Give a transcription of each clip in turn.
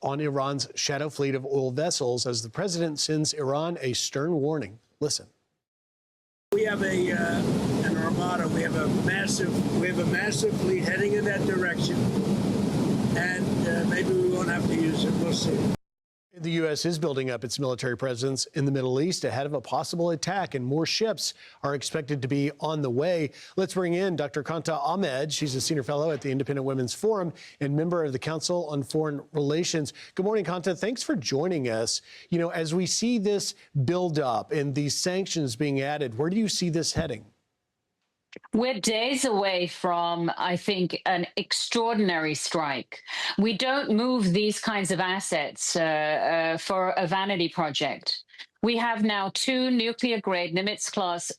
on Iran's shadow fleet of oil vessels as the president sends Iran a stern warning. Listen. We have an armada. We have a massive fleet heading in that direction, and maybe we won't have to use it. We'll see. The U.S. is building up its military presence in the Middle East ahead of a possible attack, and more ships are expected to be on the way. Let's bring in Dr. Kanta Ahmed. She's a senior fellow at the Independent Women's Forum and member of the Council on Foreign Relations. Good morning, Kanta. Thanks for joining us. You know, as we see this build up and these sanctions being added, where do you see this heading? We're days away from, I think, an extraordinary strike. We don't move these kinds of assets for a vanity project. We have now two nuclear-grade Nimitz-class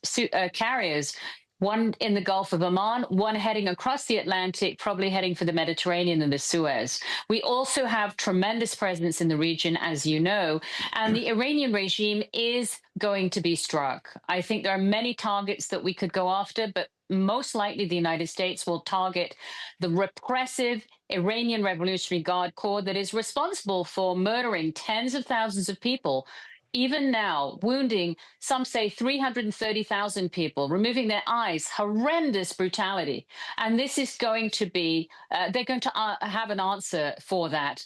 carriers, one in the Gulf of Oman, one heading across the Atlantic, probably heading for the Mediterranean and the Suez. We also have tremendous presence in the region, as you know, and the Iranian regime is going to be struck. I think there are many targets that we could go after, but most likely the United States will target the repressive Iranian Revolutionary Guard Corps that is responsible for murdering tens of thousands of people, even now, wounding, some say 330,000 people, removing their eyes, horrendous brutality. And this is going to be, they're going to have an answer for that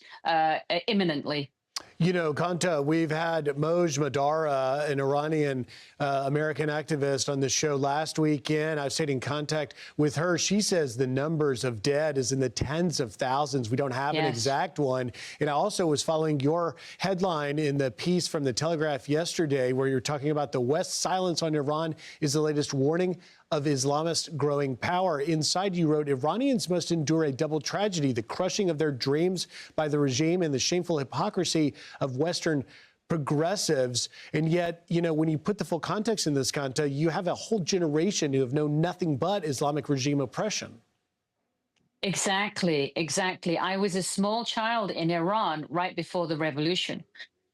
imminently. You know, Kanta, we've had Moj Madara, an Iranian American activist, on the show last weekend. I stayed in contact with her. She says the numbers of dead is in the tens of thousands. We don't have an exact one. And I also was following your headline in the piece from the Telegraph yesterday, where you're talking about the West's silence on Iran is the latest warning of Islamist growing power. Inside, you wrote, Iranians must endure a double tragedy, the crushing of their dreams by the regime and the shameful hypocrisy of Western progressives. And yet, you know, when you put the full context in this, Kanta, you have a whole generation who have known nothing but Islamic regime oppression. Exactly. I was a small child in Iran right before the revolution.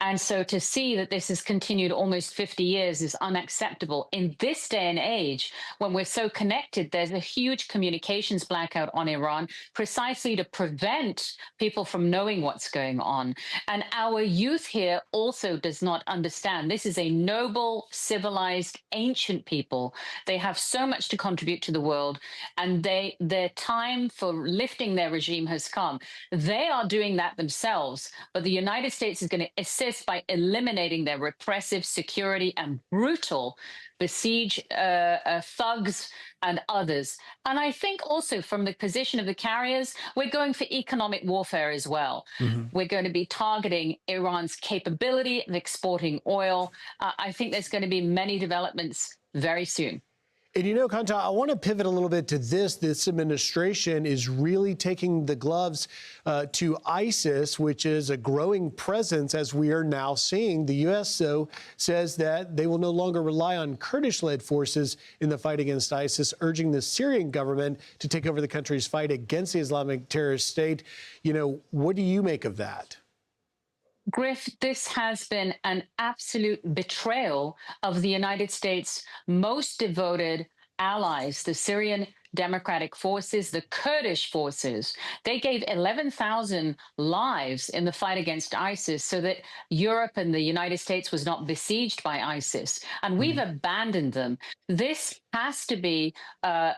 And so to see that this has continued almost 50 years is unacceptable. In this day and age, when we're so connected, there's a huge communications blackout on Iran precisely to prevent people from knowing what's going on. And our youth here also does not understand. This is a noble, civilized, ancient people. They have so much to contribute to the world, and their time for lifting their regime has come. They are doing that themselves, but the United States is going to assist by eliminating their repressive security and brutal besiege thugs and others. And I think also from the position of the carriers, we're going for economic warfare as well. We're going to be targeting Iran's capability of exporting oil. I think there's going to be many developments very soon. And you know, Kanta, I want to pivot a little bit to this. This administration is really taking the gloves to ISIS, which is a growing presence, as we are now seeing. The U.S., though, says that they will no longer rely on Kurdish-led forces in the fight against ISIS, urging the Syrian government to take over the country's fight against the Islamic terrorist state. You know, what do you make of that? Griff, this has been an absolute betrayal of the United States' most devoted allies, the Syrian Democratic Forces, the Kurdish forces. They gave 11,000 lives in the fight against ISIS so that Europe and the United States was not besieged by ISIS. And we've abandoned them. This has to be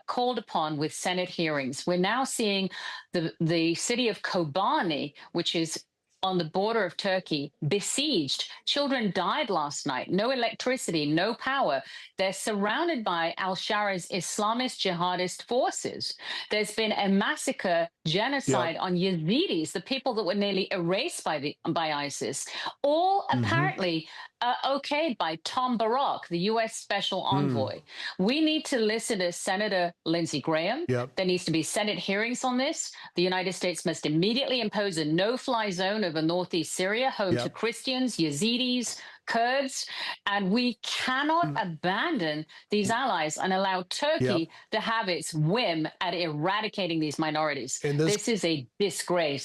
called upon with Senate hearings. We're now seeing the city of Kobani, which is on the border of Turkey, besieged. Children died last night. No electricity, no power. They're surrounded by al-Shara's Islamist jihadist forces. There's been a massacre, genocide on Yazidis, the people that were nearly erased by ISIS, all apparently okayed by Tom Barak, the U.S. Special Envoy. We need to listen to Senator Lindsey Graham. There needs to be Senate hearings on this. The United States must immediately impose a no-fly zone over northeast Syria, home to Christians, Yazidis, Kurds, and we cannot abandon these allies and allow Turkey to have its whim at eradicating these minorities. This is a disgrace.